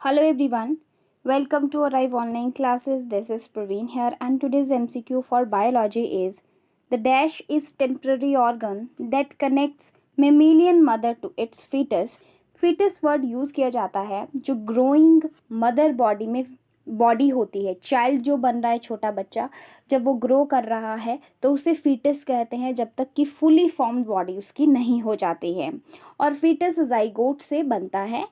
Hello everyone, welcome to Arrive Online Classes. This is Praveen here, and today's MCQ for biology is the dash is temporary organ that connects mammalian mother to its fetus. fetus word use किया जाता है जो growing mother body में body होती है। Child जो बन रहा है, छोटा बच्चा जब वो ग्रो कर रहा है तो उसे फीटस कहते हैं, जब तक कि फुली फॉर्म्ड बॉडी उसकी नहीं हो जाती है। और फीटस जाइगोट से बनता है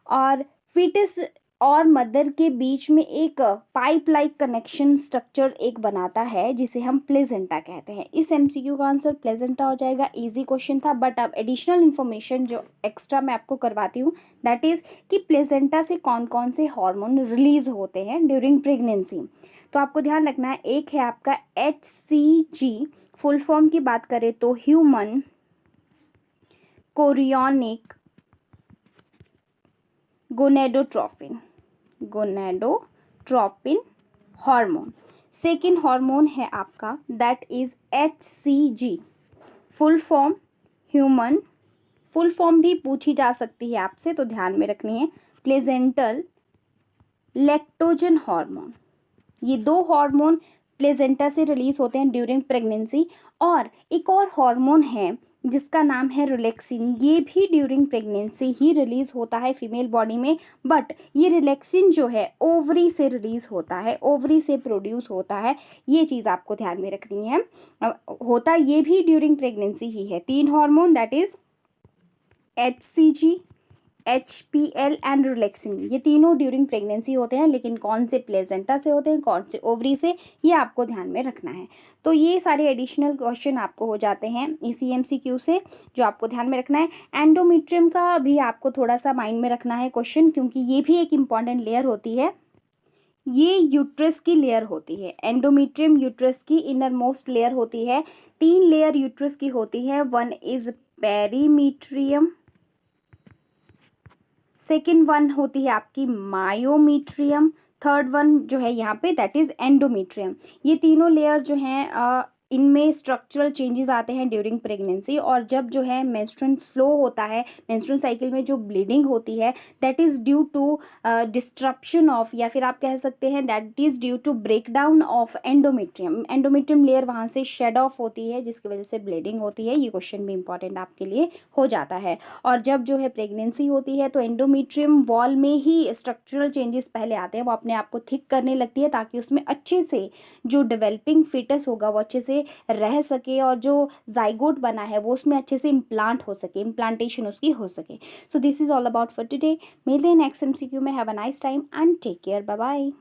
और फीटस और मदर के बीच में एक पाइप लाइक कनेक्शन स्ट्रक्चर एक बनाता है जिसे हम प्लेजेंटा कहते हैं। इस एमसीक्यू का आंसर प्लेजेंटा हो जाएगा। इजी क्वेश्चन था, बट अब एडिशनल इन्फॉर्मेशन जो एक्स्ट्रा मैं आपको करवाती हूँ दैट इज़ कि प्लेजेंटा से कौन कौन से हार्मोन रिलीज होते हैं ड्यूरिंग प्रेगनेंसी। तो आपको ध्यान रखना है, एक है आपका HCG, फुल फॉर्म की बात करें तो human chorionic gonadotropin hormone. Second hormone है आपका that is HCG, full form human, full form भी पूछी जा सकती है आपसे तो ध्यान में रखनी है, प्लेजेंटल लैक्टोजन हार्मोन। ये दो हार्मोन प्लेजेंटा से रिलीज होते हैं ड्यूरिंग प्रेगनेंसी। और एक और हार्मोन है जिसका नाम है रिलैक्सिन, ये भी ड्यूरिंग प्रेगनेंसी ही रिलीज होता है फीमेल बॉडी में, बट ये रिलैक्सिन जो है ओवरी से रिलीज होता है, ओवरी से प्रोड्यूस होता है। ये चीज़ आपको ध्यान में रखनी है। होता ये भी ड्यूरिंग प्रेगनेंसी ही है। तीन hormone that is HCG, HPL and relaxin, ये तीनों ड्यूरिंग प्रेगनेंसी होते हैं, लेकिन कौन से प्लेजेंटा से होते हैं, कौन से ओवरी से, ये आपको ध्यान में रखना है। तो ये सारे एडिशनल क्वेश्चन आपको हो जाते हैं इसी MCQ से, जो आपको ध्यान में रखना है। एंडोमेट्रियम का भी आपको थोड़ा सा माइंड में रखना है क्वेश्चन, क्योंकि ये भी एक इम्पॉर्टेंट लेयर होती है। ये यूट्रस की लेयर होती है। एंडोमेट्रियम यूट्रस की इनर मोस्ट लेयर होती है। 3 लेयर यूट्रस की होती है। वन इज पेरीमीट्रियम, सेकेंड वन होती है आपकी मायोमीट्रियम, थर्ड वन जो है यहाँ पे दैट इज एंडोमेट्रियम। ये तीनों लेयर जो हैं इनमें स्ट्रक्चरल चेंजेस आते हैं ड्यूरिंग प्रेगनेंसी। और जब जो है मेंस्ट्रुअल फ्लो होता है, मेंस्ट्रुअल साइकिल में जो ब्लीडिंग होती है that is due to disruption of, या फिर आप कह सकते हैं that is due to break down of endometrium. Endometrium layer वहाँ से शेड ऑफ होती है जिसकी वजह से ब्लीडिंग होती है। ये क्वेश्चन भी इंपॉर्टेंट आपके लिए हो जाता है। और जब जो है प्रेगनेंसी होती है तो एंडोमेट्रियम वॉल में ही स्ट्रक्चरल चेंजेस पहले आते हैं, वो अपने आप को थिक करने लगती है ताकि उसमें अच्छे से जो डेवलपिंग फीटस होगा वो अच्छे से रह सके, और जो जाइगोट बना है वो उसमें अच्छे से इम्प्लांट हो सके, इम्प्लांटेशन उसकी हो सके। So this is all about for today. मिलते हैं नेक्स्ट MCQ में। Have a nice time and take care. Bye bye.